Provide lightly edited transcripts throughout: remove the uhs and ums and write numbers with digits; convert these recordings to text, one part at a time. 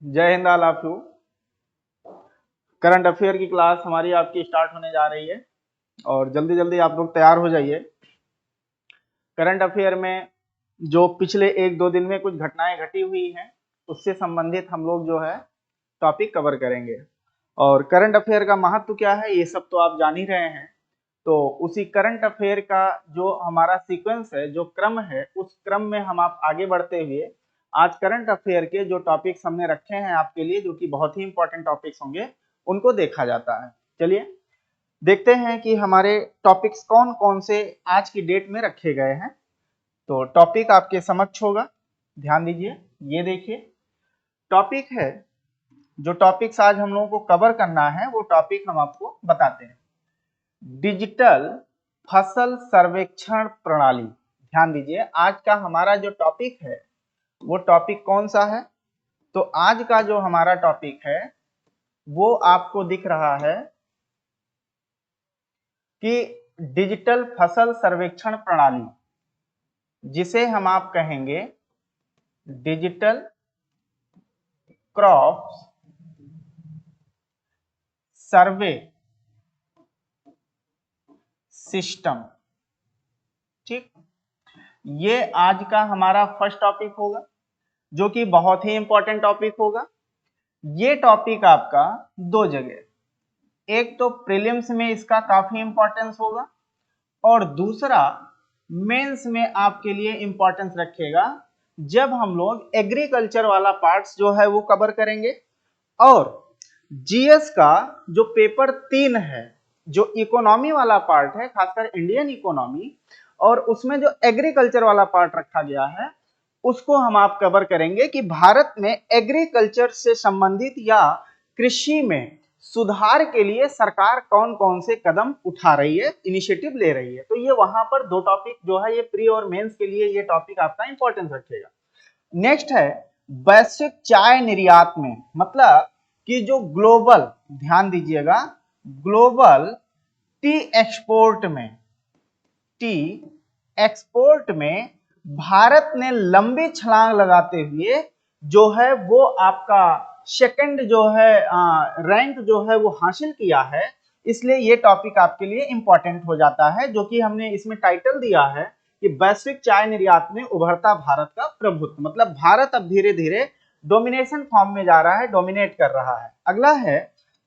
जय Hind all of you. Current affair की class हमारी आपकी स्टार्ट होने जा रही है और जल्दी जल्दी आप लोग तैयार हो जाइए। करंट अफेयर में जो पिछले एक दो दिन में कुछ घटनाएं घटी हुई हैं उससे संबंधित हम लोग जो है टॉपिक कवर करेंगे। और करंट अफेयर का महत्व क्या है ये सब तो आप जान ही रहे हैं। तो उसी करंट अफेयर का जो हमारा सीक्वेंस है, जो क्रम है, उस क्रम में हम आप आगे बढ़ते हुए आज करंट अफेयर के जो टॉपिक्स हमने रखे हैं आपके लिए, जो कि बहुत ही इंपॉर्टेंट टॉपिक्स होंगे, उनको देखा जाता है। चलिए देखते हैं कि हमारे टॉपिक्स कौन कौन से आज की डेट में रखे गए हैं। तो टॉपिक आपके समक्ष होगा, ध्यान दीजिए। ये देखिए टॉपिक है, जो टॉपिक्स आज हम लोगों को कवर करना है वो टॉपिक हम आपको बताते हैं। डिजिटल फसल सर्वेक्षण प्रणाली। ध्यान दीजिए आज का हमारा जो टॉपिक है वो टॉपिक कौन सा है। तो आज का जो हमारा टॉपिक है वो आपको दिख रहा है कि डिजिटल फसल सर्वेक्षण प्रणाली, जिसे हम आप कहेंगे डिजिटल क्रॉप सर्वे सिस्टम। ठीक, ये आज का हमारा फर्स्ट टॉपिक होगा, जो कि बहुत ही इंपॉर्टेंट टॉपिक होगा। ये टॉपिक आपका दो जगह, एक तो प्रीलिम्स में इसका काफी इंपॉर्टेंस होगा और दूसरा मेंस में आपके लिए इंपॉर्टेंस रखेगा जब हम लोग एग्रीकल्चर वाला पार्ट्स जो है वो कवर करेंगे। और जीएस का जो पेपर 3 है, जो इकोनॉमी वाला पार्ट है, खासकर इंडियन इकोनॉमी, और उसमें जो एग्रीकल्चर वाला पार्ट रखा गया है उसको हम आप कवर करेंगे कि भारत में एग्रीकल्चर से संबंधित या कृषि में सुधार के लिए सरकार कौन कौन से कदम उठा रही है, इनिशिएटिव ले रही है। तो ये वहां पर दो टॉपिक जो है ये प्री और मेंस के लिए ये टॉपिक आपका इंपॉर्टेंस रखेगा। नेक्स्ट है वैश्विक चाय निर्यात में, मतलब कि जो ग्लोबल, ध्यान दीजिएगा, ग्लोबल टी एक्सपोर्ट में भारत ने लंबी छलांग लगाते हुए जो है वो आपका सेकंड जो है रैंक जो है वो हासिल किया है। इसलिए ये टॉपिक आपके लिए इंपॉर्टेंट हो जाता है, जो कि हमने इसमें टाइटल दिया है कि वैश्विक चाय निर्यात में उभरता भारत का प्रभुत्व। मतलब भारत अब धीरे धीरे डोमिनेशन फॉर्म में जा रहा है, डोमिनेट कर रहा है। अगला है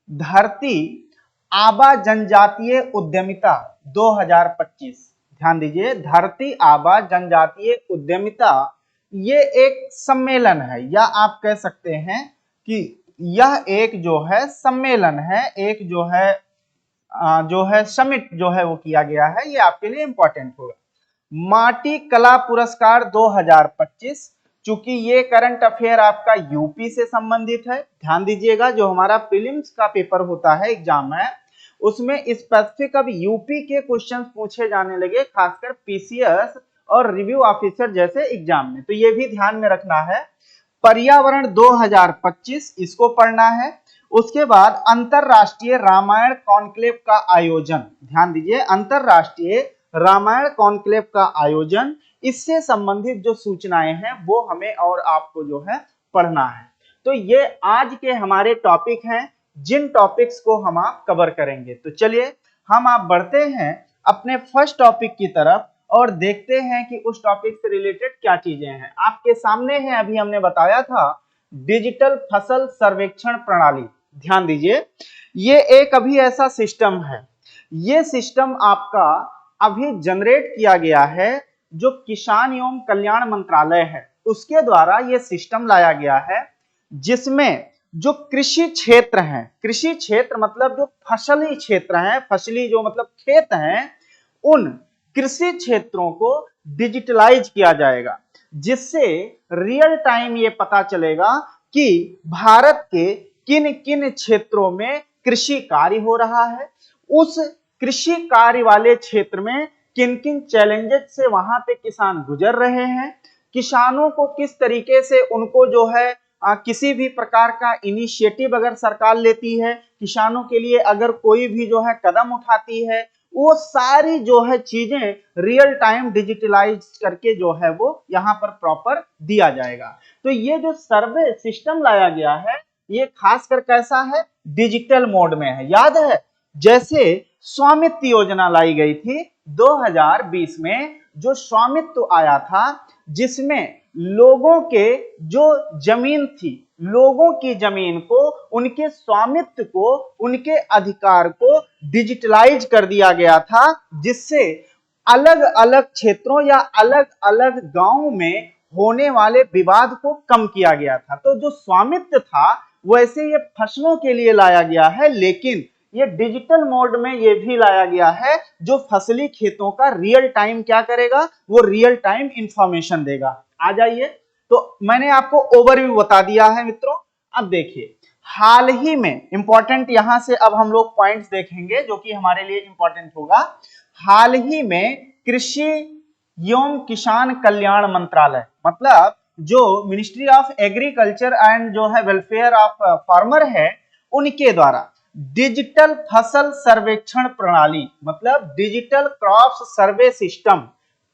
धरती आबा जनजातीय उद्यमिता 2025। ध्यान दीजिए, धरती आबा जनजातीय उद्यमिता ये एक सम्मेलन है, या आप कह सकते हैं कि यह एक जो है सम्मेलन है, एक जो है समिट जो है वो किया गया है। ये आपके लिए इंपॉर्टेंट होगा। माटी कला पुरस्कार 2025, चूंकि ये करंट अफेयर आपका यूपी से संबंधित है। ध्यान दीजिएगा, जो हमारा प्रीलिम्स का पेपर होता है, एग्जाम है, उसमें स्पेसिफिक अब यूपी के क्वेश्चन पूछे जाने लगे, खासकर पीसीएस और रिव्यू ऑफिसर जैसे एग्जाम में। तो ये भी ध्यान में रखना है। पर्यावरण 2025 इसको पढ़ना है। उसके बाद अंतरराष्ट्रीय रामायण कॉन्क्लेव का आयोजन, ध्यान दीजिए, अंतरराष्ट्रीय रामायण कॉन्क्लेव का आयोजन, इससे संबंधित जो सूचनाएं हैं वो हमें और आपको जो है पढ़ना है। तो ये आज के हमारे टॉपिक हैं, जिन टॉपिक्स को हम आप कवर करेंगे। तो चलिए हम आप बढ़ते हैं अपने फर्स्ट टॉपिक की तरफ और देखते हैं कि उस टॉपिक से रिलेटेड क्या चीजें हैं। आपके सामने है, अभी हमने बताया था डिजिटल फसल सर्वेक्षण प्रणाली। ध्यान दीजिए, ये एक अभी ऐसा सिस्टम है, ये सिस्टम आपका अभी जनरेट किया गया है, जो किसान एवं कल्याण मंत्रालय है उसके द्वारा ये सिस्टम लाया गया है, जिसमें जो कृषि क्षेत्र हैं, कृषि क्षेत्र मतलब जो फसली क्षेत्र हैं, फसली जो मतलब खेत हैं, उन कृषि क्षेत्रों को डिजिटलाइज किया जाएगा, जिससे रियल टाइम ये पता चलेगा कि भारत के किन किन क्षेत्रों में कृषि कार्य हो रहा है, उस कृषि कार्य वाले क्षेत्र में किन किन चैलेंजेस से वहां पे किसान गुजर रहे हैं, किसानों को किस तरीके से उनको जो है किसी भी प्रकार का इनिशिएटिव अगर सरकार लेती है, किसानों के लिए अगर कोई भी जो है कदम उठाती है, वो सारी जो है चीजें रियल टाइम डिजिटलाइज करके जो है वो यहाँ पर प्रॉपर दिया जाएगा। तो ये जो सर्वे सिस्टम लाया गया है ये खासकर कैसा है, डिजिटल मोड में है। याद है जैसे स्वामित्व योजना लाई गई थी 2020 में, जो स्वामित्व आया था जिसमें लोगों के जो जमीन थी, लोगों की जमीन को, उनके स्वामित्व को, उनके अधिकार को डिजिटलाइज कर दिया गया था, जिससे अलग अलग क्षेत्रों या अलग अलग गांवों में होने वाले विवाद को कम किया गया था। तो जो स्वामित्व था वैसे ये फसलों के लिए लाया गया है, लेकिन ये डिजिटल मोड में ये भी लाया गया है जो फसली खेतों का रियल टाइम क्या करेगा, वो रियल टाइम इंफॉर्मेशन देगा। आ जाइए, तो मैंने आपको ओवरव्यू बता दिया है मित्रों। अब देखिए हाल ही में इंपॉर्टेंट, यहां से अब हम लोग पॉइंट्स देखेंगे जो कि हमारे लिए इंपॉर्टेंट होगा। हाल ही में कृषि एवं किसान कल्याण मंत्रालय, मतलब जो मिनिस्ट्री ऑफ एग्रीकल्चर एंड जो है वेलफेयर ऑफ फार्मर है, उनके द्वारा डिजिटल फसल सर्वेक्षण प्रणाली, मतलब डिजिटल क्रॉप सर्वे सिस्टम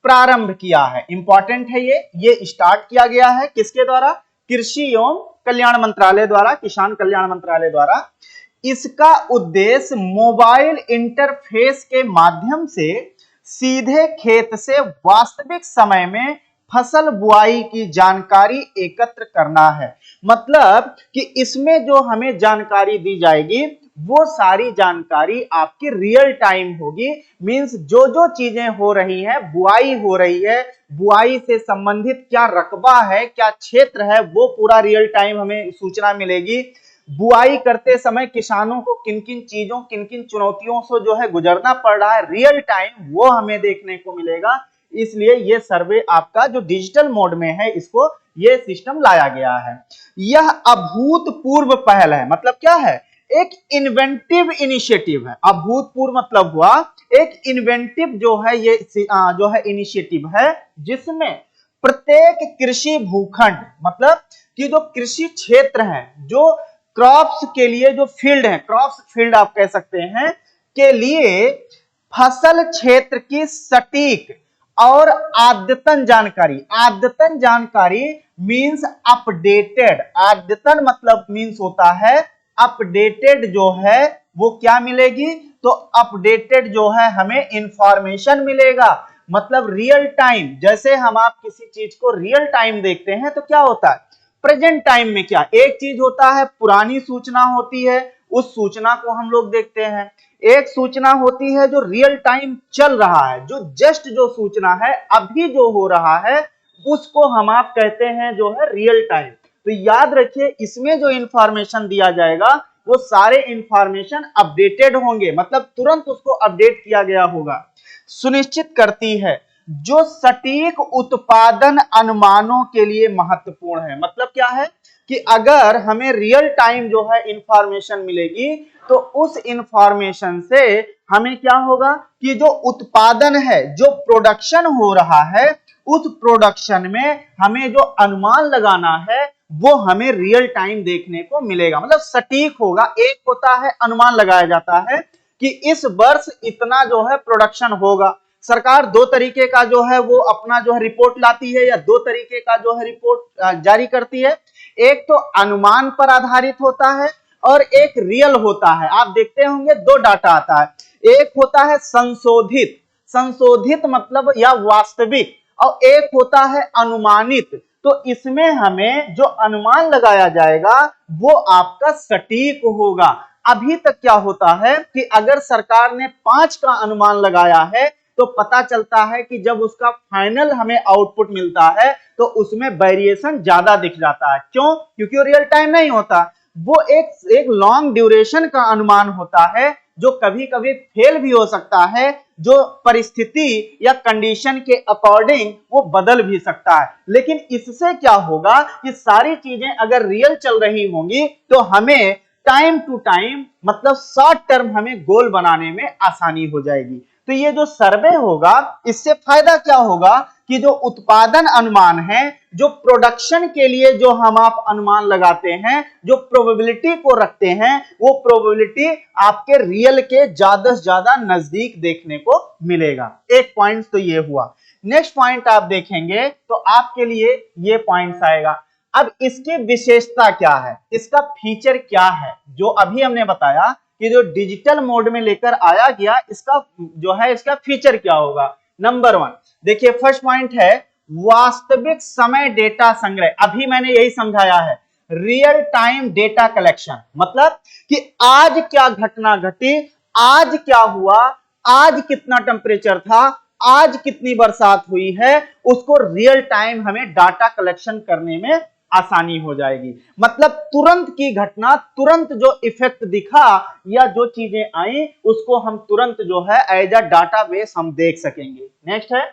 प्रारंभ किया है। इंपॉर्टेंट है ये स्टार्ट किया गया है किसके द्वारा, कृषि एवं कल्याण मंत्रालय द्वारा, किसान कल्याण मंत्रालय द्वारा। इसका उद्देश्य मोबाइल इंटरफेस के माध्यम से सीधे खेत से वास्तविक समय में फसल बुआई की जानकारी एकत्र करना है। मतलब कि इसमें जो हमें जानकारी दी जाएगी वो सारी जानकारी आपकी रियल टाइम होगी। मींस जो जो चीजें हो रही हैं, बुआई हो रही है, बुआई से संबंधित क्या रकबा है, क्या क्षेत्र है, वो पूरा रियल टाइम हमें सूचना मिलेगी। बुआई करते समय किसानों को किन किन चीजों, किन किन चुनौतियों से जो है गुजरना पड़ रहा है, रियल टाइम वो हमें देखने को मिलेगा। इसलिए ये सर्वे आपका जो डिजिटल मोड में है, इसको ये सिस्टम लाया गया है। यह अभूतपूर्व पहल है। मतलब क्या है, एक इन्वेंटिव इनिशिएटिव है। अभूतपूर्व मतलब हुआ एक इन्वेंटिव जो है ये जो है इनिशिएटिव है, जिसमें प्रत्येक कृषि भूखंड, मतलब कि जो कृषि क्षेत्र है, जो क्रॉप्स के लिए जो फील्ड है, क्रॉप्स फील्ड आप कह सकते हैं, के लिए फसल क्षेत्र की सटीक और अद्यतन जानकारी, अद्यतन जानकारी मींस अपडेटेड, अद्यतन मतलब मींस होता है अपडेटेड, जो है वो क्या मिलेगी, तो अपडेटेड जो है हमें इंफॉर्मेशन मिलेगा। मतलब रियल टाइम, जैसे हम आप किसी चीज को रियल टाइम देखते हैं तो क्या होता है, प्रेजेंट टाइम में क्या एक चीज होता है, पुरानी सूचना होती है, उस सूचना को हम लोग देखते हैं। एक सूचना होती है जो रियल टाइम चल रहा है, जो जस्ट जो सूचना है अभी जो हो रहा है, उसको हम आप कहते हैं जो है रियल टाइम। तो याद रखिए इसमें जो इंफॉर्मेशन दिया जाएगा वो सारे इंफॉर्मेशन अपडेटेड होंगे, मतलब तुरंत उसको अपडेट किया गया होगा। सुनिश्चित करती है जो सटीक उत्पादन अनुमानों के लिए महत्वपूर्ण है। मतलब क्या है कि अगर हमें रियल टाइम जो है इंफॉर्मेशन मिलेगी तो उस इंफॉर्मेशन से हमें क्या होगा कि जो उत्पादन है, जो प्रोडक्शन हो रहा है, उस प्रोडक्शन में हमें जो अनुमान लगाना है वो हमें रियल टाइम देखने को मिलेगा। मतलब सटीक होगा। एक होता है अनुमान लगाया जाता है कि इस वर्ष इतना जो है प्रोडक्शन होगा। सरकार दो तरीके का जो है वो अपना जो है रिपोर्ट लाती है, या दो तरीके का जो है रिपोर्ट जारी करती है। एक तो अनुमान पर आधारित होता है और एक रियल होता है। आप देखते होंगे दो डाटा आता है, एक होता है संशोधित, संशोधित मतलब या वास्तविक, और एक होता है अनुमानित। तो इसमें हमें जो अनुमान लगाया जाएगा वो आपका सटीक होगा। अभी तक क्या होता है कि अगर सरकार ने 5 का अनुमान लगाया है तो पता चलता है कि जब उसका फाइनल हमें आउटपुट मिलता है तो उसमें वेरिएशन ज्यादा दिख जाता है। क्यों? क्योंकि वो रियल टाइम नहीं होता, वो एक लॉन्ग ड्यूरेशन का अनुमान होता है जो कभी कभी फेल भी हो सकता है, जो परिस्थिति या कंडीशन के अकॉर्डिंग वो बदल भी सकता है। लेकिन इससे क्या होगा कि सारी चीजें अगर रियल चल रही होंगी तो हमें टाइम टू टाइम, मतलब शॉर्ट टर्म हमें गोल बनाने में आसानी हो जाएगी। तो ये जो सर्वे होगा इससे फायदा क्या होगा कि जो उत्पादन अनुमान है, जो प्रोडक्शन के लिए जो हम आप अनुमान लगाते हैं, जो प्रोबेबिलिटी को रखते हैं, वो प्रोबेबिलिटी आपके रियल के ज्यादा से ज्यादा नजदीक देखने को मिलेगा। एक पॉइंट तो ये हुआ। नेक्स्ट पॉइंट आप देखेंगे तो आपके लिए ये पॉइंट्स आएगा। अब इसकी विशेषता क्या है, इसका फीचर क्या है, जो अभी हमने बताया कि जो डिजिटल मोड में लेकर आया गया, इसका जो है इसका फीचर क्या होगा। नंबर 1 देखिए, फर्स्ट पॉइंट है वास्तविक समय डेटा संग्रह। अभी मैंने यही समझाया है, रियल टाइम डेटा कलेक्शन, मतलब कि आज क्या घटना घटी, आज क्या हुआ, आज कितना टेम्परेचर था, आज कितनी बरसात हुई है, उसको रियल टाइम हमें डाटा कलेक्शन करने में आसानी हो जाएगी। मतलब तुरंत की घटना, तुरंत जो इफेक्ट दिखा या जो चीजें आई, उसको हम तुरंत जो है एज अ डाटाबेस हम देख सकेंगे। नेक्स्ट है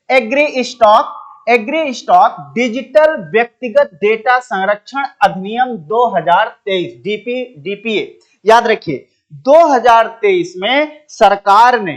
agri stack. Agri stack digital व्यक्तिगत डेटा संरक्षण अधिनियम 2023 डीपीए। याद रखिए 2023 में सरकार ने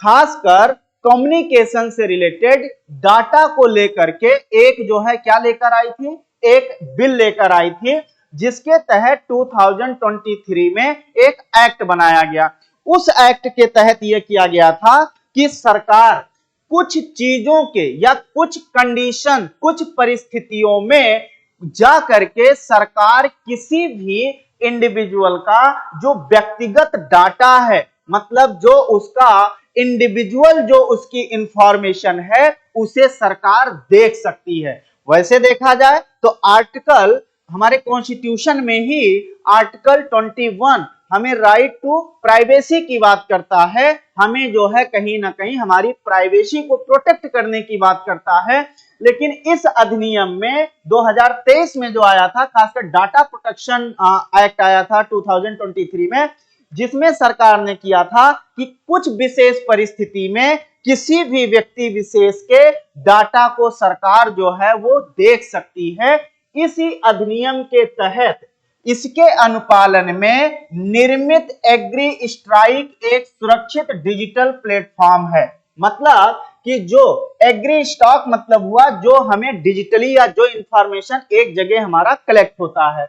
खासकर कम्युनिकेशन से रिलेटेड डाटा को लेकर के एक जो है क्या लेकर आई थी, एक बिल लेकर आई थी, जिसके तहत 2023 में एक एक्ट बनाया गया। उस एक्ट के तहत यह किया गया था कि सरकार कुछ चीजों के या कुछ कंडीशन, कुछ परिस्थितियों में जा करके सरकार किसी भी इंडिविजुअल का जो व्यक्तिगत डाटा है, मतलब जो उसका इंडिविजुअल जो उसकी इंफॉर्मेशन है, उसे सरकार देख सकती है। वैसे देखा जाए तो आर्टिकल हमारे कॉन्स्टिट्यूशन में ही आर्टिकल 21 हमें राइट टू प्राइवेसी की बात करता है, हमें जो है कहीं ना कहीं हमारी प्राइवेसी को प्रोटेक्ट करने की बात करता है। लेकिन इस अधिनियम में 2023 में जो आया था, खासकर डाटा प्रोटेक्शन एक्ट आया था 2023 में, जिसमें सरकार ने किया था कि कुछ विशेष परिस्थिति में किसी भी व्यक्ति विशेष के डाटा को सरकार जो है वो देख सकती है। इसी अधिनियम के तहत इसके अनुपालन में निर्मित एग्री स्ट्राइक एक सुरक्षित डिजिटल प्लेटफॉर्म है। मतलब कि जो एग्री स्टॉक मतलब हुआ जो हमें डिजिटली या जो इंफॉर्मेशन एक जगह हमारा कलेक्ट होता है,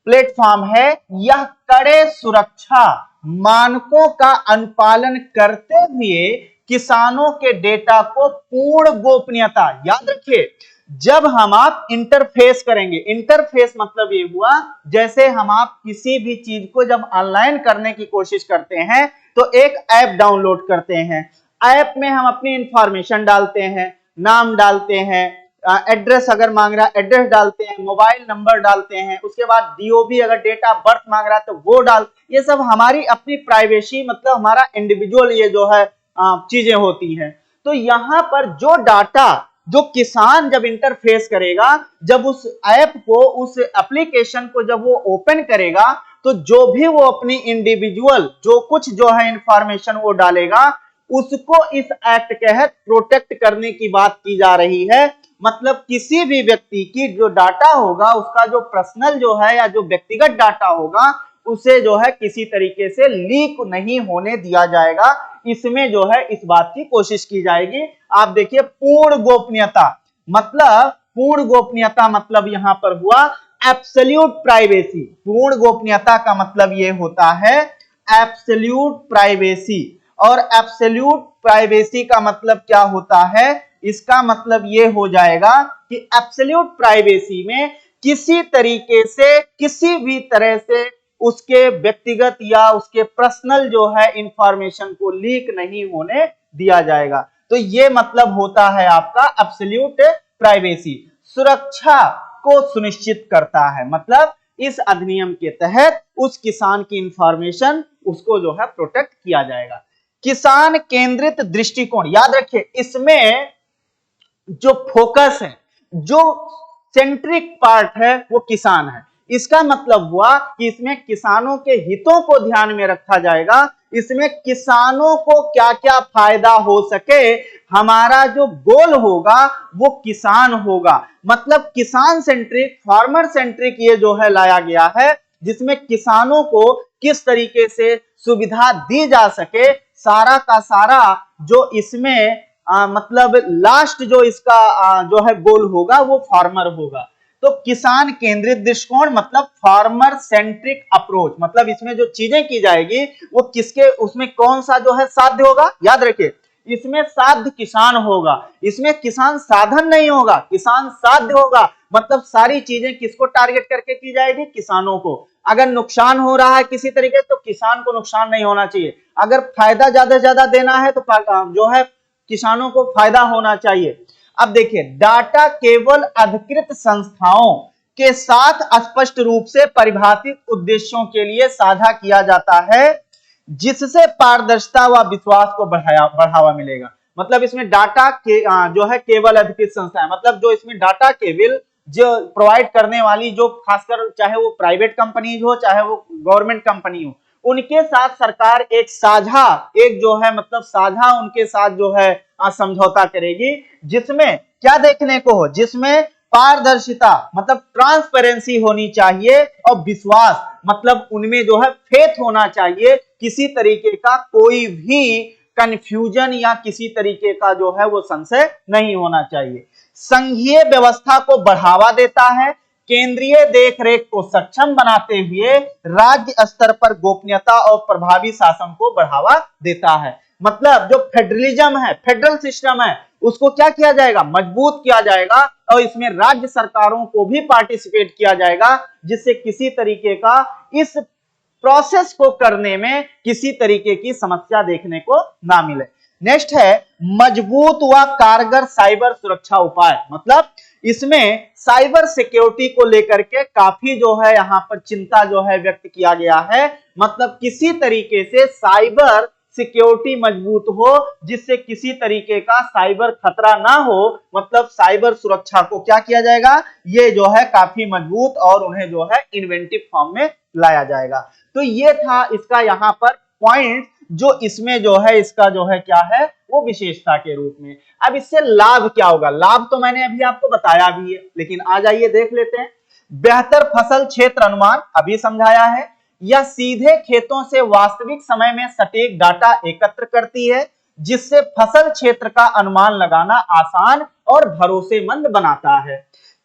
प्लेटफॉर्म है। यह कड़े सुरक्षा मानकों का अनुपालन करते हुए किसानों के डेटा को पूर्ण गोपनीयता, याद रखिए जब हम आप इंटरफेस करेंगे, इंटरफेस मतलब ये हुआ जैसे हम आप किसी भी चीज को जब ऑनलाइन करने की कोशिश करते हैं तो एक ऐप डाउनलोड करते हैं, ऐप में हम अपनी इंफॉर्मेशन डालते हैं, नाम डालते हैं, एड्रेस अगर मांग रहा है एड्रेस डालते हैं, मोबाइल नंबर डालते हैं, उसके बाद डीओबी अगर डेट ऑफ बर्थ मांग रहा है तो वो डाल, ये सब हमारी अपनी प्राइवेसी मतलब हमारा इंडिविजुअल ये जो है चीजें होती हैं। तो यहाँ पर जो डाटा जो किसान जब इंटरफेस करेगा, जब उस ऐप को, उस एप्लीकेशन को जब वो ओपन करेगा, तो जो भी वो अपनी इंडिविजुअल जो कुछ जो है इंफॉर्मेशन वो डालेगा, उसको इस एक्ट के तहत प्रोटेक्ट करने की बात की जा रही है। मतलब किसी भी व्यक्ति की जो डाटा होगा, उसका जो पर्सनल जो है या जो व्यक्तिगत डाटा होगा, उसे जो है किसी तरीके से लीक नहीं होने दिया जाएगा। इसमें जो है इस बात की कोशिश की जाएगी। आप देखिए पूर्ण गोपनीयता, मतलब पूर्ण गोपनीयता मतलब यहां पर हुआ एब्सोल्यूट प्राइवेसी। पूर्ण गोपनीयता का मतलब यह होता है एब्सोल्यूट प्राइवेसी। और एब्सोल्यूट प्राइवेसी का मतलब क्या होता है, इसका मतलब यह हो जाएगा कि एब्सोल्यूट प्राइवेसी में किसी तरीके से, किसी भी तरह से उसके व्यक्तिगत या उसके पर्सनल जो है इंफॉर्मेशन को लीक नहीं होने दिया जाएगा। तो ये मतलब होता है आपका एब्सोल्यूट प्राइवेसी, सुरक्षा को सुनिश्चित करता है। मतलब इस अधिनियम के तहत उस किसान की इंफॉर्मेशन उसको जो है प्रोटेक्ट किया जाएगा। किसान केंद्रित दृष्टिकोण, याद रखिए इसमें जो फोकस है, जो सेंट्रिक पार्ट है वो किसान है। इसका मतलब हुआ कि इसमें किसानों के हितों को ध्यान में रखा जाएगा, इसमें किसानों को क्या क्या फायदा हो सके, हमारा जो गोल होगा वो किसान होगा। मतलब किसान सेंट्रिक, फार्मर सेंट्रिक ये जो है लाया गया है, जिसमें किसानों को किस तरीके से सुविधा दी जा सके, सारा का सारा जो इसमें मतलब लास्ट जो इसका जो है गोल होगा वो फार्मर होगा। तो किसान केंद्रित दृष्टिकोण मतलब फार्मर सेंट्रिक अप्रोच, मतलब इसमें जो चीजें की जाएगी वो किसके, उसमें कौन सा जो है साध्य होगा, याद रखिए इसमें साध्य किसान होगा, इसमें किसान साधन नहीं होगा, किसान साध्य होगा। मतलब सारी चीजें किसको टारगेट करके की जाएगी, किसानों को। अगर नुकसान हो रहा है किसी तरीके तो किसान को नुकसान नहीं होना चाहिए, अगर फायदा ज्यादा से ज्यादा देना है तो जो है किसानों को फायदा होना चाहिए। अब देखिए डाटा केवल अधिकृत संस्थाओं के साथ स्पष्ट रूप से परिभाषित उद्देश्यों के लिए साझा किया जाता है जिससे पारदर्शिता व विश्वास को बढ़ावा मिलेगा। मतलब इसमें डाटा के जो है केवल अधिकृत संस्था है, मतलब जो इसमें डाटा केवल जो प्रोवाइड करने वाली जो खासकर चाहे वो प्राइवेट कंपनीज हो चाहे वो गवर्नमेंट कंपनी हो, उनके साथ सरकार एक साझा एक जो है मतलब साझा उनके साथ जो है समझौता करेगी, जिसमें क्या देखने को हो, जिसमें पारदर्शिता मतलब ट्रांसपेरेंसी होनी चाहिए और विश्वास मतलब उनमें जो है फेथ होना चाहिए, किसी तरीके का कोई भी कंफ्यूजन या किसी तरीके का जो है वो संशय नहीं होना चाहिए। संघीय व्यवस्था को बढ़ावा देता है, केंद्रीय देखरेख को सक्षम बनाते हुए राज्य स्तर पर गोपनीयता और प्रभावी शासन को बढ़ावा देता है। मतलब जो फेडरलिज्म है, फेडरल सिस्टम है, उसको क्या किया जाएगा, मजबूत किया जाएगा और इसमें राज्य सरकारों को भी पार्टिसिपेट किया जाएगा, जिससे किसी तरीके का इस प्रोसेस को करने में किसी तरीके की समस्या देखने को ना मिले। नेक्स्ट है मजबूत व कारगर साइबर सुरक्षा उपाय, मतलब इसमें साइबर सिक्योरिटी को लेकर के काफी जो है यहाँ पर चिंता जो है व्यक्त किया गया है। मतलब किसी तरीके से साइबर सिक्योरिटी मजबूत हो जिससे किसी तरीके का साइबर खतरा ना हो, मतलब साइबर सुरक्षा को क्या किया जाएगा, ये जो है काफी मजबूत और उन्हें जो है इन्वेंटिव फॉर्म में लाया जाएगा। तो ये था इसका यहाँ पर पॉइंट जो इसमें जो है इसका जो है क्या है वो विशेषता के रूप में। अब इससे लाभ क्या होगा, लाभ तो मैंने अभी आपको बताया भी है, लेकिन आ जाइए देख लेते हैं। बेहतर फसल क्षेत्र अनुमान अभी समझाया है, यह सीधे खेतों से वास्तविक समय में सटीक डाटा एकत्र करती है जिससे फसल क्षेत्र का अनुमान लगाना आसान और भरोसेमंद बनाता है।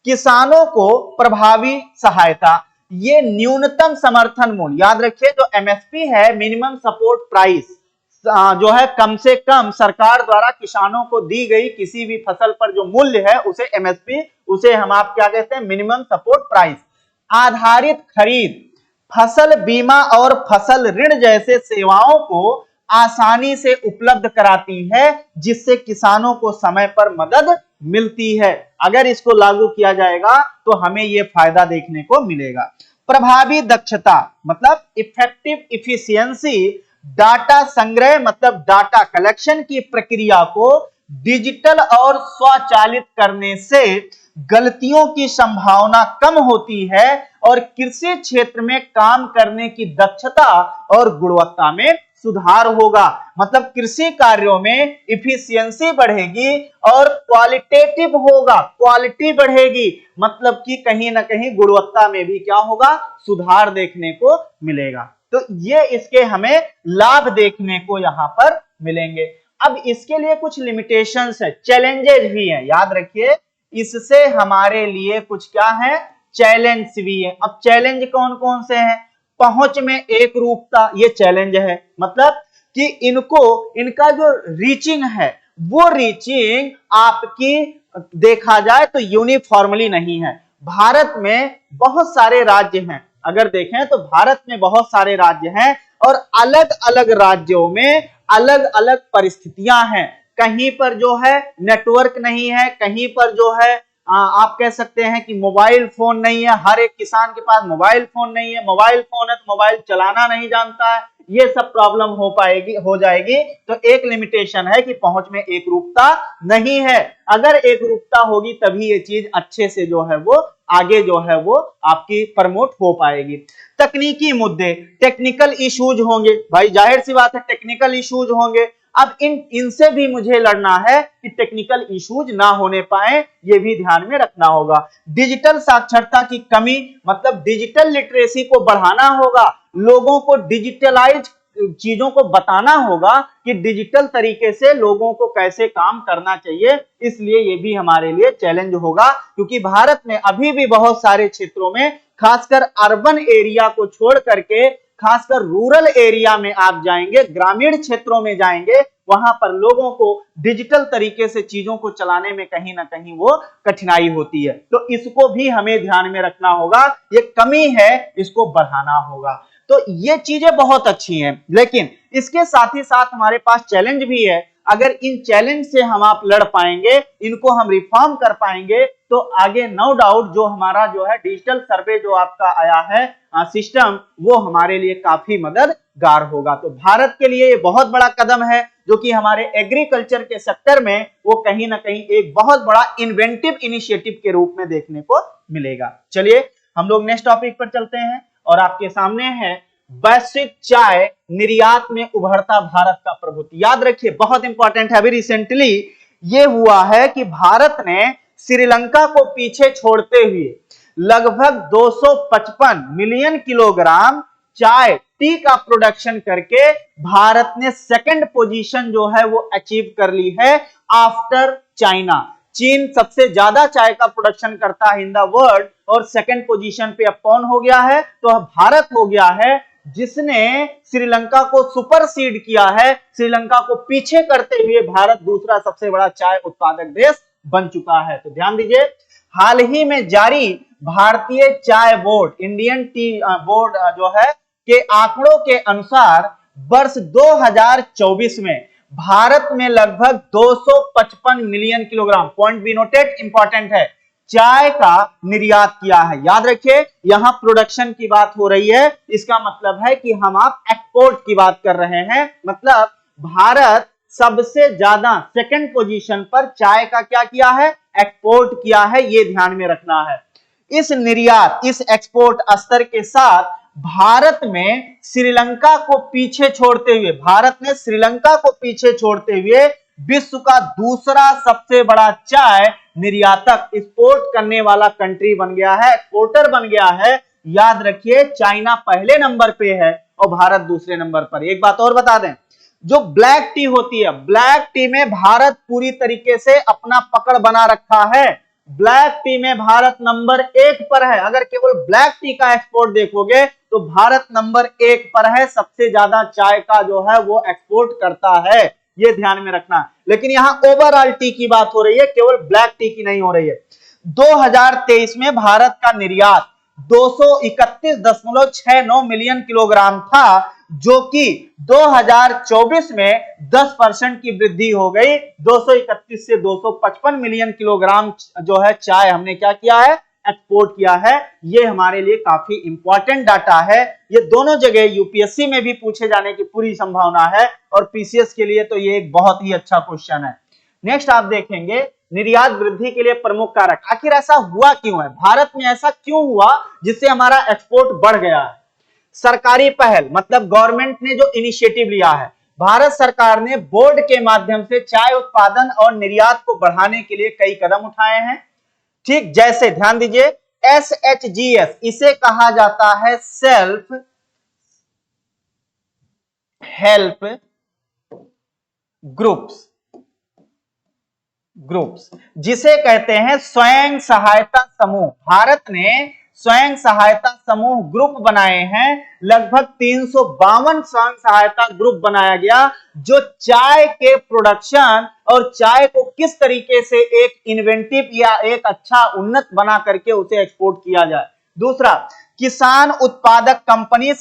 किसानों को प्रभावी सहायता, ये न्यूनतम समर्थन मूल्य, याद रखिए जो एमएसपी है मिनिमम सपोर्ट प्राइस जो है कम से कम सरकार द्वारा किसानों को दी गई किसी भी फसल पर जो मूल्य है उसे एमएसपी, उसे हम आप क्या कहते हैं, मिनिमम सपोर्ट प्राइस आधारित खरीद, फसल बीमा और फसल ऋण जैसे सेवाओं को आसानी से उपलब्ध कराती है जिससे किसानों को समय पर मदद मिलती है। अगर इसको लागू किया जाएगा तो हमें यह फायदा देखने को मिलेगा। प्रभावी दक्षता मतलब इफेक्टिव इफिशियंसी, डाटा संग्रह मतलब डाटा कलेक्शन की प्रक्रिया को डिजिटल और स्वचालित करने से गलतियों की संभावना कम होती है और कृषि क्षेत्र में काम करने की दक्षता और गुणवत्ता में सुधार होगा। मतलब कृषि कार्यों में इफिशियंसी बढ़ेगी और क्वालिटेटिव होगा, क्वालिटी बढ़ेगी, मतलब कि कहीं ना कहीं गुणवत्ता में भी क्या होगा, सुधार देखने को मिलेगा। तो ये इसके हमें लाभ देखने को यहां पर मिलेंगे। अब इसके लिए कुछ लिमिटेशंस है, चैलेंजेस भी हैं, याद रखिए इससे हमारे लिए कुछ क्या है, चैलेंज भी है। अब चैलेंज कौन कौन से हैं, पहुंच में एक रूपता, ये चैलेंज है, मतलब कि इनका जो रीचिंग है वो रीचिंग आपकी देखा जाए तो यूनिफॉर्मली नहीं है। भारत में बहुत सारे राज्य हैं, अगर देखें तो भारत में बहुत सारे राज्य हैं और अलग अलग राज्यों में अलग अलग परिस्थितियां हैं। कहीं पर जो है नेटवर्क नहीं है, कहीं पर जो है आप कह सकते हैं कि मोबाइल फोन नहीं है, हर एक किसान के पास मोबाइल फोन नहीं है, मोबाइल फोन है तो मोबाइल चलाना नहीं जानता है, ये सब प्रॉब्लम हो जाएगी। तो एक लिमिटेशन है कि पहुंच में एक रूपता नहीं है। अगर एक रूपता होगी तभी ये चीज अच्छे से जो है वो आगे जो है वो आपकी प्रमोट हो पाएगी। तकनीकी मुद्दे, टेक्निकल इश्यूज होंगे, भाई जाहिर सी बात है टेक्निकल इश्यूज होंगे। अब इनसे भी मुझे लड़ना है कि टेक्निकल इश्यूज ना होने पाए, ये भी ध्यान में रखना होगा। डिजिटल साक्षरता की कमी, मतलब डिजिटल लिटरेसी को बढ़ाना होगा, लोगों को डिजिटलाइज चीजों को बताना होगा कि डिजिटल तरीके से लोगों को कैसे काम करना चाहिए। इसलिए ये भी हमारे लिए चैलेंज होगा, क्योंकि भारत में अभी भी बहुत सारे क्षेत्रों में, खासकर अर्बन एरिया को छोड़ करके, खासकर रूरल एरिया में आप जाएंगे, ग्रामीण क्षेत्रों में जाएंगे, वहां पर लोगों को डिजिटल तरीके से चीजों को चलाने में कहीं ना कहीं वो कठिनाई होती है। तो इसको भी हमें ध्यान में रखना होगा, ये कमी है, इसको बढ़ाना होगा। तो ये चीजें बहुत अच्छी हैं, लेकिन इसके साथ ही साथ हमारे पास चैलेंज भी है। अगर इन चैलेंज से हम आप लड़ पाएंगे, इनको हम रिफॉर्म कर पाएंगे, तो आगे नो डाउट जो हमारा जो है डिजिटल सर्वे जो आपका आया है सिस्टम, वो हमारे लिए काफी मददगार होगा। तो भारत के लिए ये बहुत बड़ा कदम है, जो कि हमारे एग्रीकल्चर के सेक्टर में वो कहीं ना कहीं एक बहुत बड़ा इन्वेंटिव इनिशिएटिव के रूप में देखने को मिलेगा। चलिए हम लोग नेक्स्ट टॉपिक पर चलते हैं, और आपके सामने है वैश्विक चाय निर्यात में उभरता भारत का प्रभुत्व। याद रखिए, बहुत इंपॉर्टेंट है। अभी रिसेंटली ये हुआ है कि भारत ने श्रीलंका को पीछे छोड़ते हुए लगभग 255 मिलियन किलोग्राम चाय टी का प्रोडक्शन करके भारत ने सेकंड पोजीशन जो है वो अचीव कर ली है आफ्टर चाइना। चीन सबसे ज्यादा चाय का प्रोडक्शन करता है इन द वर्ल्ड, और सेकंड पोजीशन पे अब कौन हो गया है? तो भारत हो गया है, जिसने श्रीलंका को सुपरसीड किया है। श्रीलंका को पीछे करते हुए भारत दूसरा सबसे बड़ा चाय उत्पादक देश बन चुका है। तो ध्यान दीजिए, हाल ही में जारी भारतीय चाय बोर्ड, इंडियन टी बोर्ड जो है के आंकड़ों के अनुसार वर्ष 2024 में भारत में लगभग 255 million kilogram, point be noted, important है, चाय का निर्यात किया है। याद रखिए, यहां प्रोडक्शन की बात हो रही है, इसका मतलब है कि हम आप एक्सपोर्ट की बात कर रहे हैं। मतलब भारत सबसे ज्यादा सेकंड पोजीशन पर चाय का क्या किया है? एक्सपोर्ट किया है। ये ध्यान में रखना है। इस निर्यात, इस एक्सपोर्ट स्तर के साथ भारत में श्रीलंका को पीछे छोड़ते हुए, भारत ने श्रीलंका को पीछे छोड़ते हुए विश्व का दूसरा सबसे बड़ा चाय निर्यातक, एक्सपोर्ट करने वाला कंट्री बन गया है, एक्सपोर्टर बन गया है। याद रखिए, चाइना पहले नंबर पे है और भारत दूसरे नंबर पर। एक बात और बता दें, जो ब्लैक टी होती है, ब्लैक टी में भारत पूरी तरीके से अपना पकड़ बना रखा है। ब्लैक टी में भारत नंबर 1 पर है। अगर केवल ब्लैक टी का एक्सपोर्ट देखोगे तो भारत नंबर 1 पर है, सबसे ज्यादा चाय का जो है वो एक्सपोर्ट करता है। ये ध्यान में रखना। लेकिन यहां ओवरऑल टी की बात हो रही है, केवल ब्लैक टी की नहीं हो रही है। 2023 में भारत का निर्यात 231.69 मिलियन किलोग्राम था, जो कि 2024 में 10% की वृद्धि हो गई। 231 से 255 मिलियन किलोग्राम जो है चाय हमने क्या किया है? एक्सपोर्ट किया है। ये हमारे लिए काफी इंपॉर्टेंट डाटा है। ये दोनों जगह यूपीएससी में भी पूछे जाने की पूरी संभावना है, और पीसीएस के लिए तो ये एक बहुत ही अच्छा क्वेश्चन है। नेक्स्ट आप देखेंगे, निर्यात वृद्धि के लिए प्रमुख कारक। आखिर ऐसा हुआ क्यों है? भारत में ऐसा क्यों हुआ जिससे हमारा एक्सपोर्ट बढ़ गया है? सरकारी पहल, मतलब गवर्नमेंट ने जो इनिशिएटिव लिया है, भारत सरकार ने बोर्ड के माध्यम से चाय उत्पादन और निर्यात को बढ़ाने के लिए कई कदम उठाए हैं। ठीक, जैसे ध्यान दीजिए, SHGS, इसे कहा जाता है सेल्फ हेल्प ग्रुप्स, जिसे कहते हैं स्वयं सहायता समूह। भारत ने स्वयं सहायता समूह ग्रुप बनाए हैं। लगभग 352 स्वयं सहायता ग्रुप बनाया गया, जो चाय के प्रोडक्शन और चाय को किस तरीके से एक इन्वेंटिव या एक अच्छा उन्नत बना करके उसे एक्सपोर्ट किया जाए। दूसरा, किसान उत्पादक कंपनी